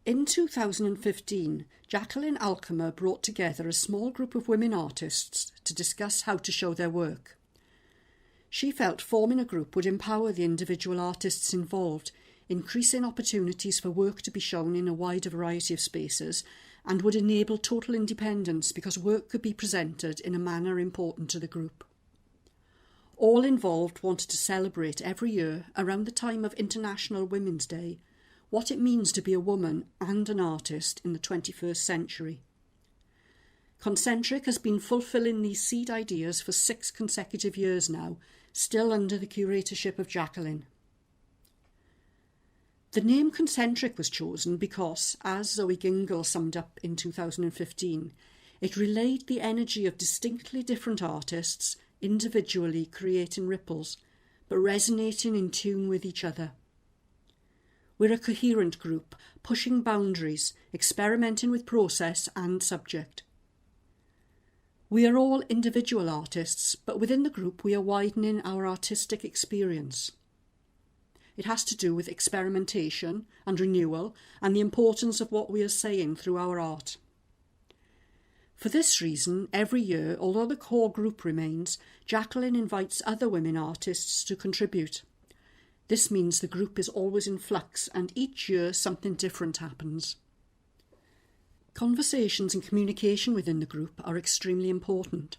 In 2015, Jacqueline Alkema brought together a small group of women artists to discuss how to show their work. She felt forming a group would empower the individual artists involved, increasing opportunities for work to be shown in a wider variety of spaces, and would enable total independence because work could be presented in a manner important to the group. All involved wanted to celebrate every year, around the time of International Women's Day, what it means to be a woman and an artist in the 21st century. Concentric has been fulfilling these seed ideas for 6 consecutive years now, still under the curatorship of Jacqueline. The name Concentric was chosen because, as Zoe Gingell summed up in 2015, it relayed the energy of distinctly different artists, individually creating ripples, but resonating in tune with each other. We're a coherent group, pushing boundaries, experimenting with process and subject. We are all individual artists, but within the group we are widening our artistic experience. It has to do with experimentation and renewal and the importance of what we are saying through our art. For this reason, every year, although the core group remains, Jacqueline invites other women artists to contribute. This means the group is always in flux, and each year something different happens. Conversations and communication within the group are extremely important.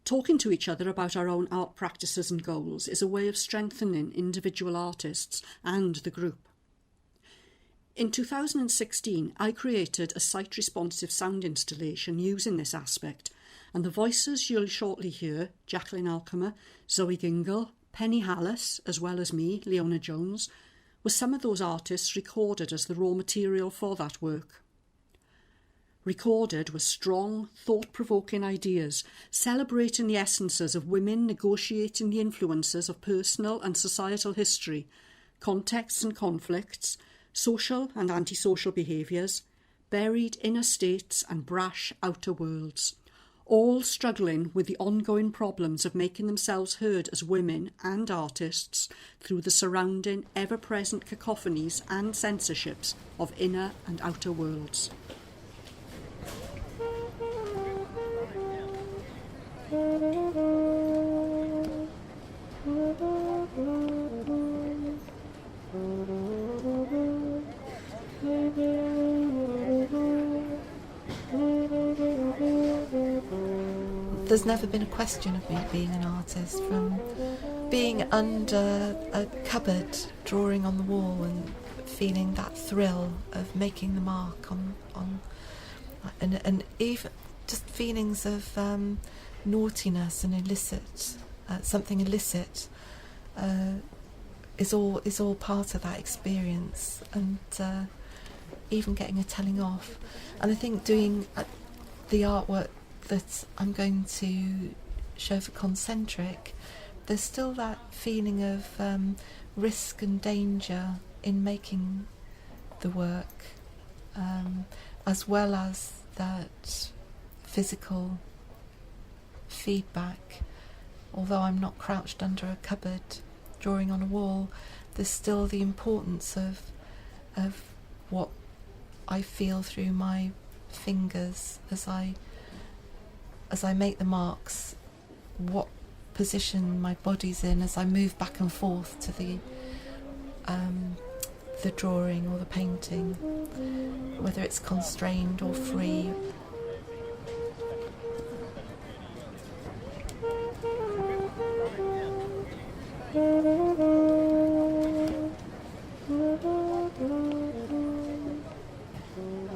Talking to each other about our own art practices and goals is a way of strengthening individual artists and the group. In 2016, I created a site-responsive sound installation using this aspect, and the voices you'll shortly hear, Jacqueline Alkema, Zoe Gingell, Penny Hallas, as well as me, Leona Jones, were some of those artists recorded as the raw material for that work. Recorded were strong, thought-provoking ideas, celebrating the essences of women negotiating the influences of personal and societal history, contexts and conflicts, social and antisocial behaviours, buried inner states and brash outer worlds, all struggling with the ongoing problems of making themselves heard as women and artists through the surrounding ever-present cacophonies and censorships of inner and outer worlds. There's never been a question of me being an artist, from being under a cupboard, drawing on the wall and feeling that thrill of making the mark on and even just feelings of naughtiness and illicit, something illicit is all part of that experience, and even getting a telling off. And I think doing the artwork that I'm going to show for Concentric, there's still that feeling of risk and danger in making the work, as well as that physical feedback. Although I'm not crouched under a cupboard drawing on a wall, there's still the importance of what I feel through my fingers as I make the marks, what position my body's in as I move back and forth to the drawing or the painting, whether it's constrained or free.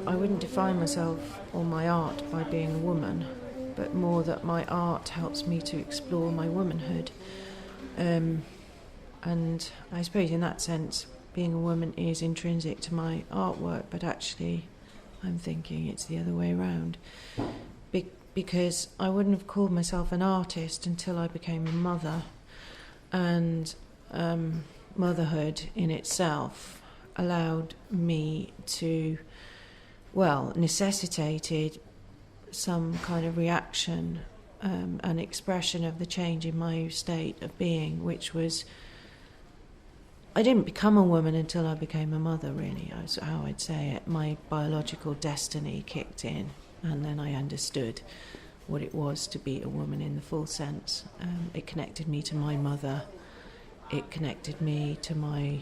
I wouldn't define myself or my art by being a woman, but more that my art helps me to explore my womanhood. And I suppose in that sense, being a woman is intrinsic to my artwork, but actually I'm thinking it's the other way around. Because I wouldn't have called myself an artist until I became a mother, and motherhood in itself allowed me to, necessitated some kind of reaction, an expression of the change in my state of being, which was, I didn't become a woman until I became a mother, really. That's how I'd say it. My biological destiny kicked in, and then I understood what it was to be a woman in the full sense. It connected me to my mother. It connected me to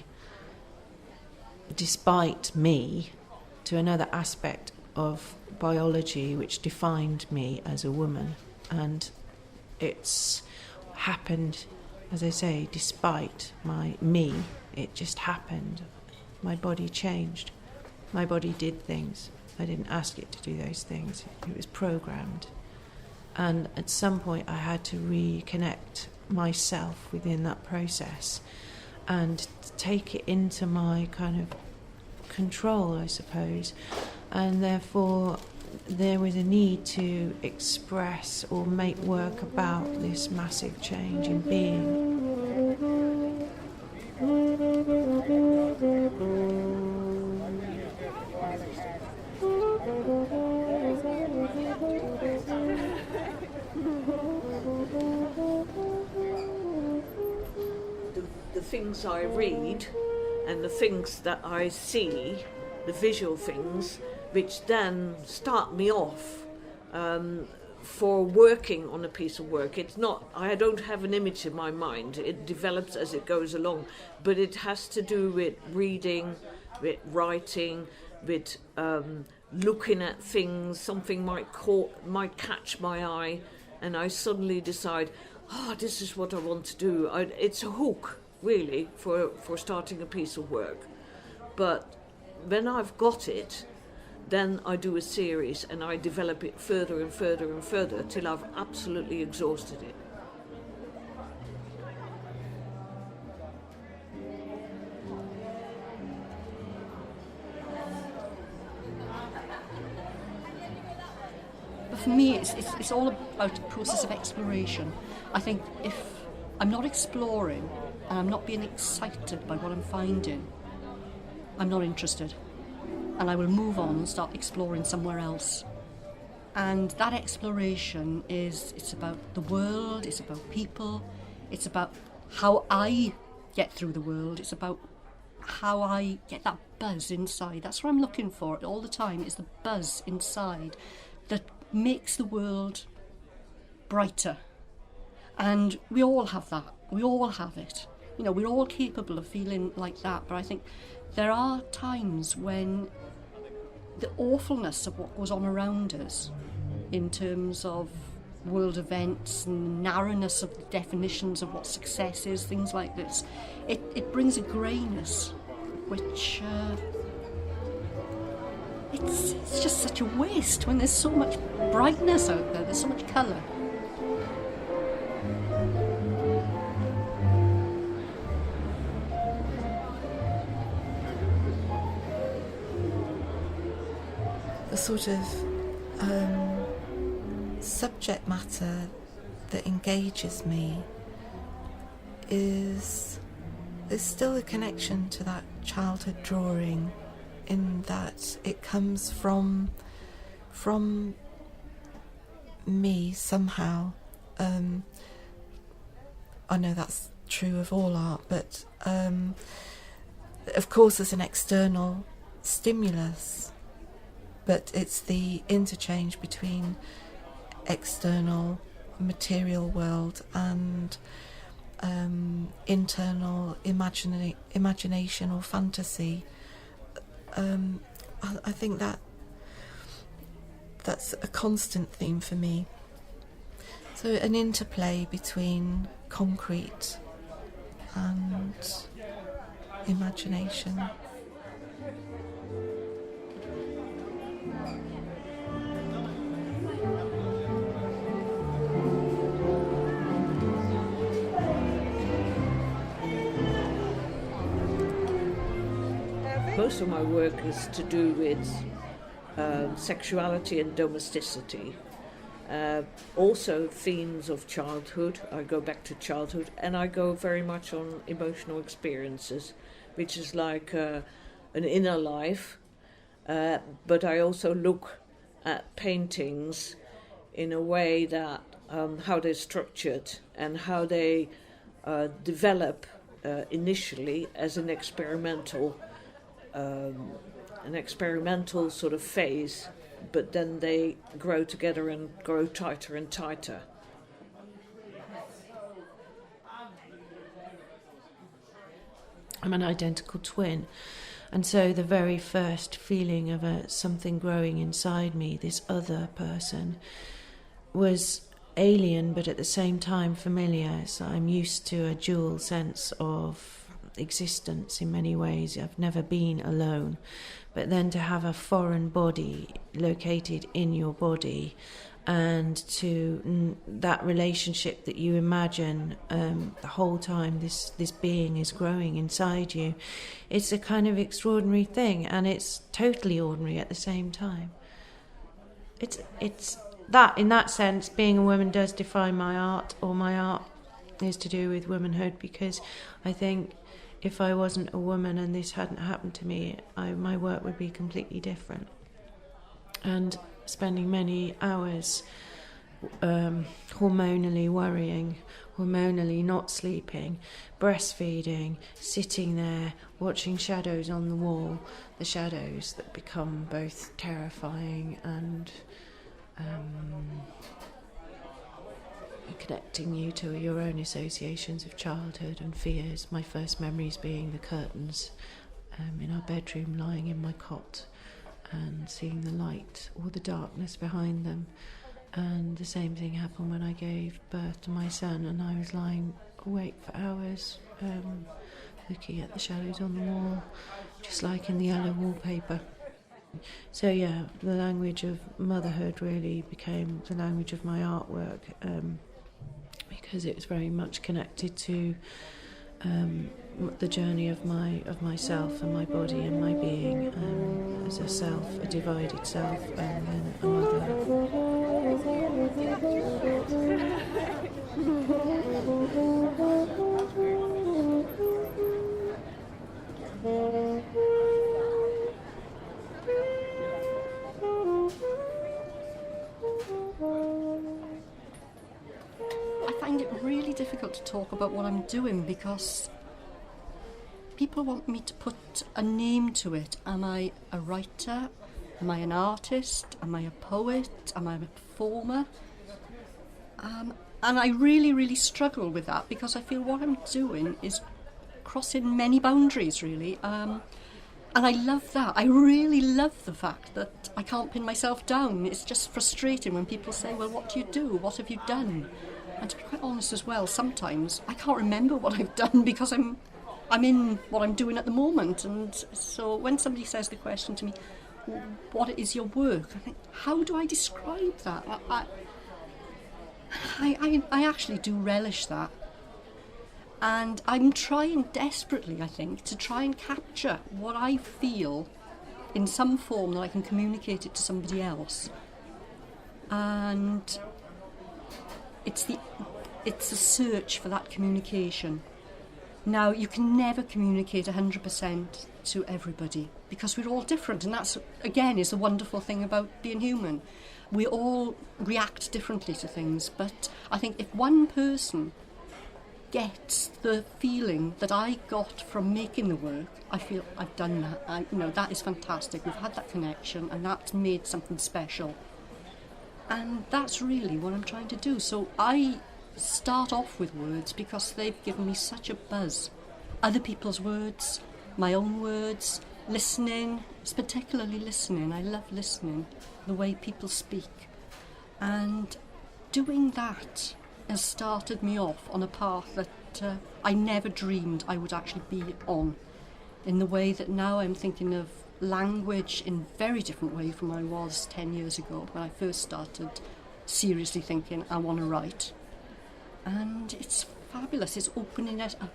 despite me, to another aspect of biology which defined me as a woman. And it's happened, as I say, despite me, it just happened. My body changed. My body did things. I didn't ask it to do those things. It was programmed. And at some point I had to reconnect myself within that process and take it into my kind of control, I suppose. And therefore there was a need to express or make work about this massive change in being. The things I read and the things that I see, the visual things, which then start me off for working on a piece of work. It's not, I don't have an image in my mind, it develops as it goes along, but it has to do with reading, with writing, with looking at things. Something might catch my eye, and I suddenly decide, this is what I want to do. It's a hook, really, for starting a piece of work. But when I've got it, then I do a series and I develop it further and further and further till I've absolutely exhausted it. But for me, it's all about a process of exploration. I think if I'm not exploring and I'm not being excited by what I'm finding, I'm not interested. And I will move on and start exploring somewhere else. And that exploration it's about the world, it's about people, it's about how I get through the world, it's about how I get that buzz inside. That's what I'm looking for all the time, is the buzz inside that makes the world brighter. And we all have that, we all have it. You know, we're all capable of feeling like that, but I think there are times when the awfulness of what goes on around us in terms of world events and narrowness of the definitions of what success is, things like this, it brings a greyness which it's just such a waste when there's so much brightness out there, there's so much colour. The sort of subject matter that engages me is still a connection to that childhood drawing, in that it comes from me somehow. I know that's true of all art, but of course there's an external stimulus, but it's the interchange between external material world and internal imagination or fantasy. I think that's a constant theme for me. So an interplay between concrete and imagination. Most of my work is to do with sexuality and domesticity. Also themes of childhood. I go back to childhood, and I go very much on emotional experiences, which is like an inner life. But I also look at paintings in a way that how they're structured and how they develop initially as an experimental sort of phase, but then they grow together and grow tighter and tighter. I'm an identical twin, and so the very first feeling of something growing inside me, this other person, was alien but at the same time familiar. So I'm used to a dual sense of existence in many ways. I've never been alone, but then to have a foreign body located in your body, and to that relationship that you imagine the whole time this being is growing inside you, it's a kind of extraordinary thing, and it's totally ordinary at the same time. It's that, in that sense, being a woman does define my art, or my art is to do with womanhood, because I think if I wasn't a woman and this hadn't happened to me, my work would be completely different. And spending many hours hormonally worrying, hormonally not sleeping, breastfeeding, sitting there, watching shadows on the wall, the shadows that become both terrifying and connecting you to your own associations of childhood and fears. My first memories being the curtains in our bedroom, lying in my cot and seeing the light or the darkness behind them. And the same thing happened when I gave birth to my son, and I was lying awake for hours looking at the shadows on the wall, just like in the yellow wallpaper. So yeah, the language of motherhood really became the language of my artwork, because it was very much connected to the journey of myself and my body and my being as a self, a divided self, and then a mother. I find it really difficult to talk about what I'm doing because people want me to put a name to it. Am I a writer? Am I an artist? Am I a poet? Am I a performer? And I really, really struggle with that because I feel what I'm doing is crossing many boundaries, really. And I love that. I really love the fact that I can't pin myself down. It's just frustrating when people say, well, what do you do? What have you done? And to be quite honest as well, sometimes I can't remember what I've done because I'm in what I'm doing at the moment. And so when somebody says the question to me, what is your work? I think, how do I describe that? I actually do relish that. And I'm trying desperately, I think, to try and capture what I feel in some form that I can communicate it to somebody else. And it's a search for that communication. Now, you can never communicate 100% to everybody because we're all different, and that's, again, is the wonderful thing about being human. We all react differently to things, but I think if one person gets the feeling that I got from making the work, I feel I've done that. That is fantastic. We've had that connection, and that's made something special. And that's really what I'm trying to do. So I start off with words because they've given me such a buzz. Other people's words, my own words, listening, particularly listening. I love listening, the way people speak. And doing that has started me off on a path that I never dreamed I would actually be on, in the way that now I'm thinking of language in a very different way from I was 10 years ago when I first started seriously thinking I want to write. And it's fabulous. It's opening it up.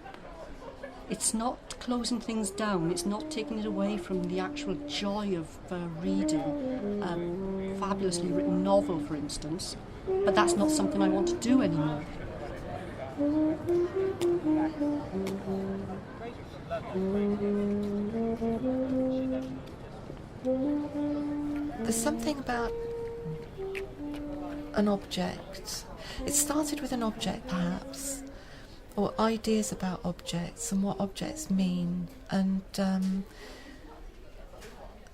It's not closing things down. It's not taking it away from the actual joy of reading a fabulously written novel, for instance. But that's not something I want to do anymore. There's something about an object. It started with an object, perhaps, or ideas about objects and what objects mean. And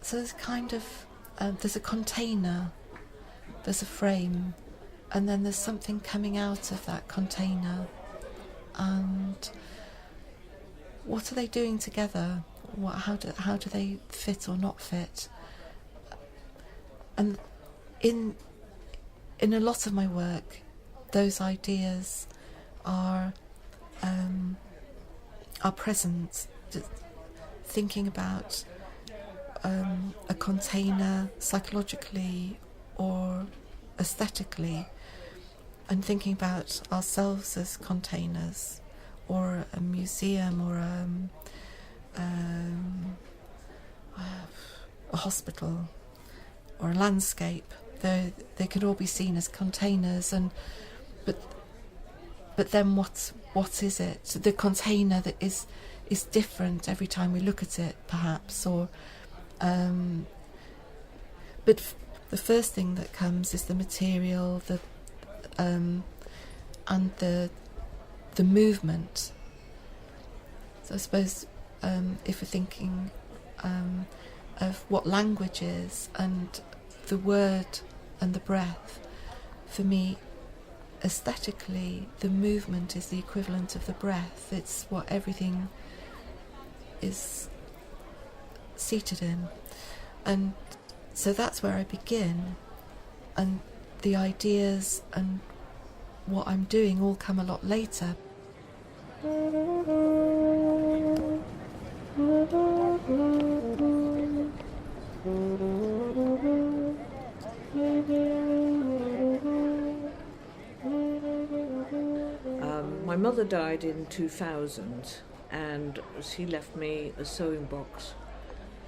so there's kind of, there's a container, there's a frame, and then there's something coming out of that container. And what are they doing together? How do they fit or not fit? And in a lot of my work, those ideas are present. Thinking about a container psychologically or aesthetically, and thinking about ourselves as containers, or a museum, or a hospital, or a landscape. They could all be seen as containers, but then what is it? The container that is different every time we look at it, perhaps, or but the first thing that comes is the material, and the movement. So I suppose if we're thinking of what language is, and the word and the breath, for me, aesthetically, the movement is the equivalent of the breath. It's what everything is seated in. And so that's where I begin, and the ideas and what I'm doing all come a lot later. My mother died in 2000, and she left me a sewing box.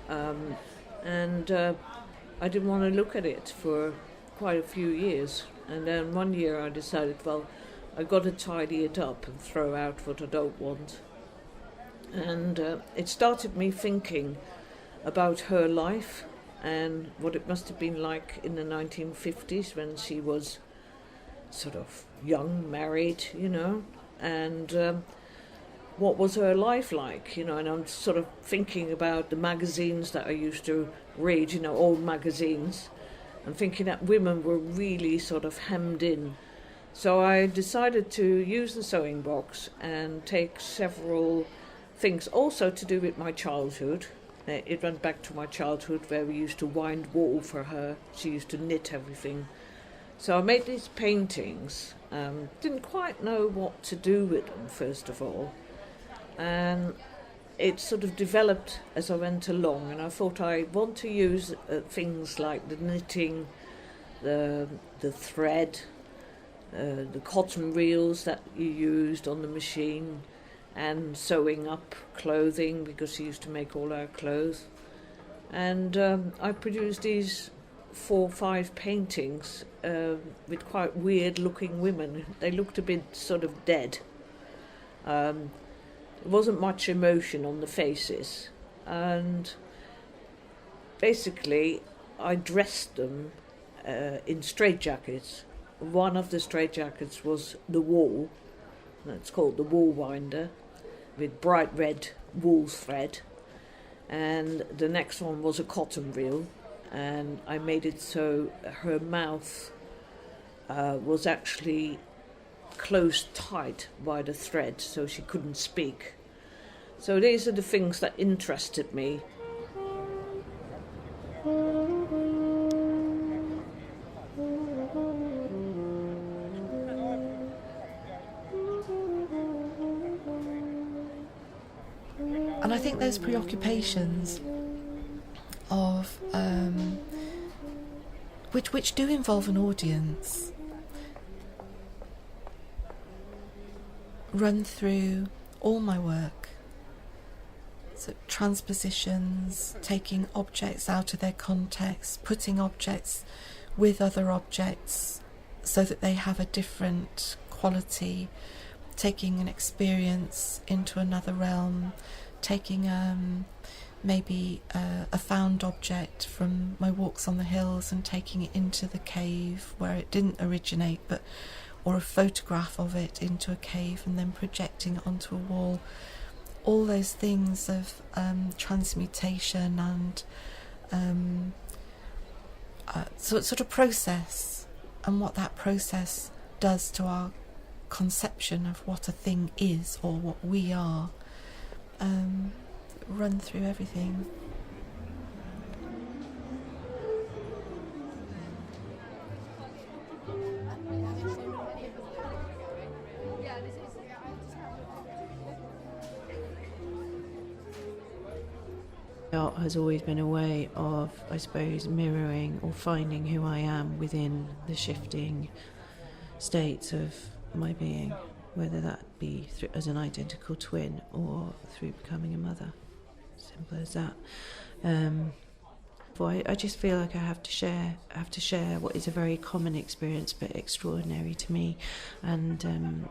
And I didn't want to look at it for quite a few years. And then one year I decided, well, I've got to tidy it up and throw out what I don't want. And it started me thinking about her life and what it must have been like in the 1950s when she was sort of young, married, and what was her life like, and I'm sort of thinking about the magazines that I used to read, old magazines, and thinking that women were really sort of hemmed in. So I decided to use the sewing box and take several things also to do with my childhood. It went back to my childhood where we used to wind wool for her. She used to knit everything. So I made these paintings. Didn't quite know what to do with them, first of all. And it sort of developed as I went along. And I thought I want to use things like the knitting, the thread, the cotton reels that you used on the machine, and sewing up clothing, because she used to make all our clothes. And I produced these 4 or 5 paintings with quite weird looking women. They looked a bit sort of dead. There wasn't much emotion on the faces, and basically I dressed them in straitjackets. One of the straitjackets was the wool, that's called the wool winder, with bright red wool thread, and the next one was a cotton reel, and I made it so her mouth was actually closed tight by the thread, so she couldn't speak. So these are the things that interested me. And I think those preoccupations of which do involve an audience run through all my work. So transpositions, taking objects out of their context, putting objects with other objects so that they have a different quality, taking an experience into another realm, taking maybe a found object from my walks on the hills and taking it into the cave where it didn't originate but or a photograph of it into a cave and then projecting it onto a wall. All those things of transmutation and sort of process, and what that process does to our conception of what a thing is or what we are, run through everything. Art has always been a way of, I suppose, mirroring or finding who I am within the shifting states of my being, whether that be as an identical twin or through becoming a mother. Simple as that. I just feel like I have to share what is a very common experience but extraordinary to me, and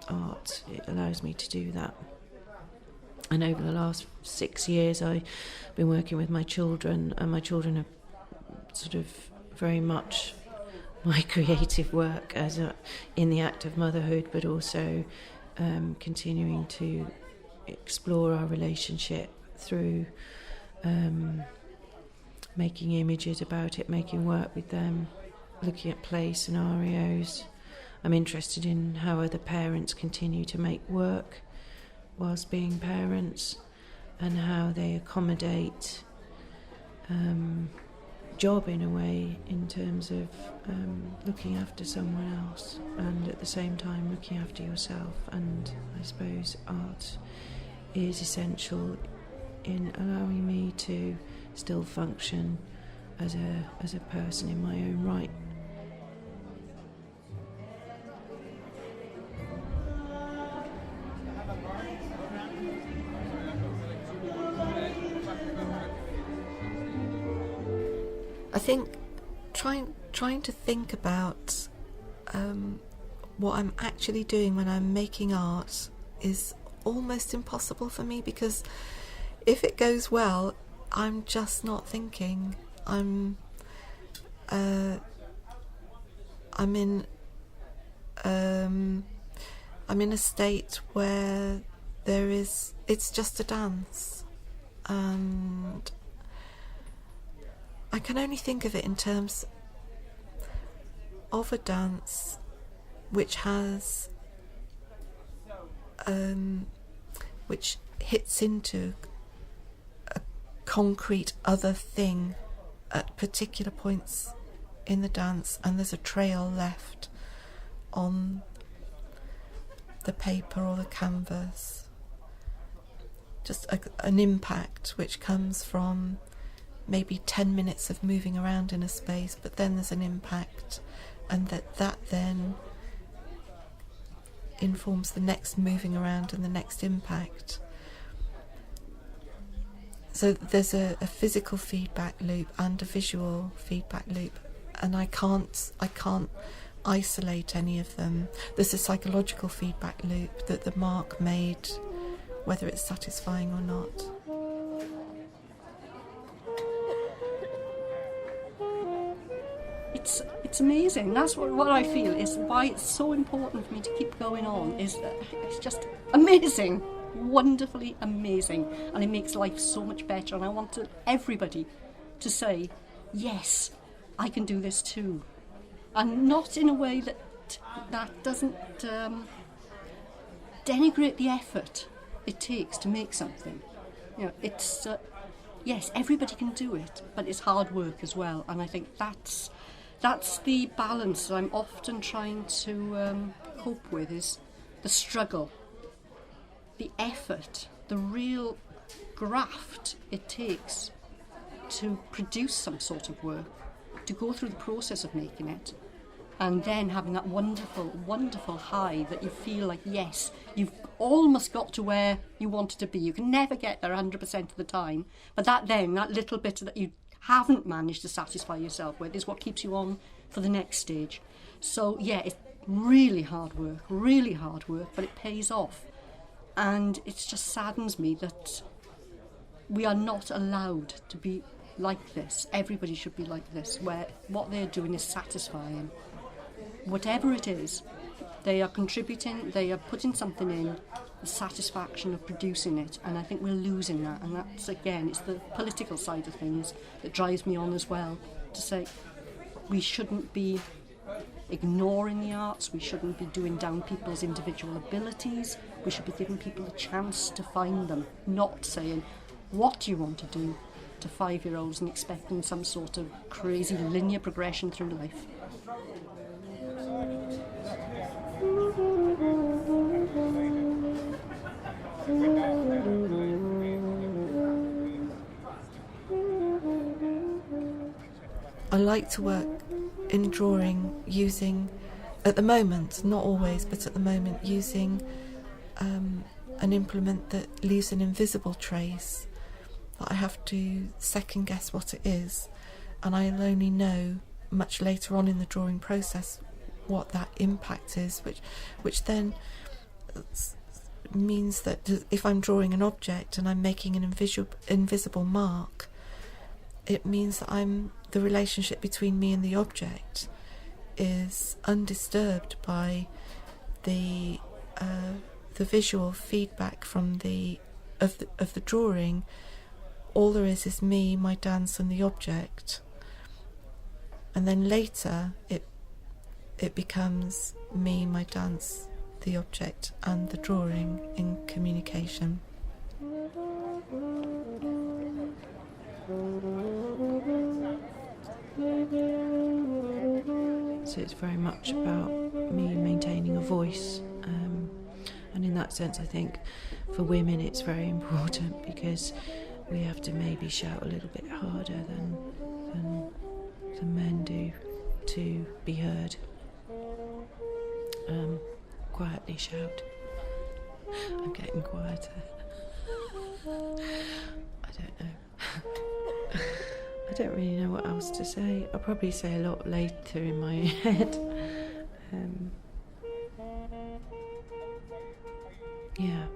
art, it allows me to do that. And over the last 6 years I've been working with my children, and my children are sort of very much my creative work in the act of motherhood, but also continuing to explore our relationship through making images about it, making work with them, looking at play scenarios. I'm interested in how other parents continue to make work whilst being parents, and how they accommodate job in a way, in terms of looking after someone else and at the same time looking after yourself. And I suppose art is essential in allowing me to still function as a person in my own right. I think trying to think about what I'm actually doing when I'm making art is almost impossible for me, because if it goes well, I'm just not thinking. I'm in a state where it's just a dance, and I can only think of it in terms of a dance which has which hits into a concrete other thing at particular points in the dance, and there's a trail left on the paper or the canvas, just an impact which comes from maybe 10 minutes of moving around in a space, but then there's an impact, and that then informs the next moving around and the next impact. So there's a physical feedback loop and a visual feedback loop, and I can't isolate any of them. There's a psychological feedback loop that the mark made, whether it's satisfying or not. It's amazing. That's what I feel is why it's so important for me to keep going on. Is that it's just amazing, wonderfully amazing, and it makes life so much better. And I want everybody to say, yes, I can do this too, and not in a way that doesn't denigrate the effort it takes to make something. You know, it's yes, everybody can do it, but it's hard work as well. And I think that's the balance that I'm often trying to cope with, is the struggle, the effort, the real graft it takes to produce some sort of work, to go through the process of making it, and then having that wonderful, wonderful high that you feel like, yes, you've almost got to where you wanted to be. You can never get there 100% of the time, but that little bit that you haven't managed to satisfy yourself with is what keeps you on for the next stage. So yeah, it's really hard work, but it pays off. And it just saddens me that we are not allowed to be like this. Everybody should be like this, where what they're doing is satisfying. Whatever it is, They are contributing, they are putting something in, the satisfaction of producing it, and I think we're losing that. And that's, again, it's the political side of things that drives me on as well, to say we shouldn't be ignoring the arts, we shouldn't be doing down people's individual abilities, we should be giving people a chance to find them, not saying, what do you want to do, to 5-year-olds and expecting some sort of crazy linear progression through life. I like to work in drawing using, at the moment, not always, but at the moment, using an implement that leaves an invisible trace, that I have to second guess what it is, and I'll only know much later on in the drawing process what that impact is, which then means that if I'm drawing an object and I'm making an invisible mark, it means that the relationship between me and the object is undisturbed by the visual feedback from the drawing. All there is me, my dance, and the object. And then later it becomes me, my dance, the object, and the drawing in communication. So it's very much about me maintaining a voice, and in that sense I think for women it's very important, because we have to maybe shout a little bit harder than men do to be heard. Quietly shout. I'm getting quieter. I don't know. I don't really know what else to say. I'll probably say a lot later in my head. Yeah.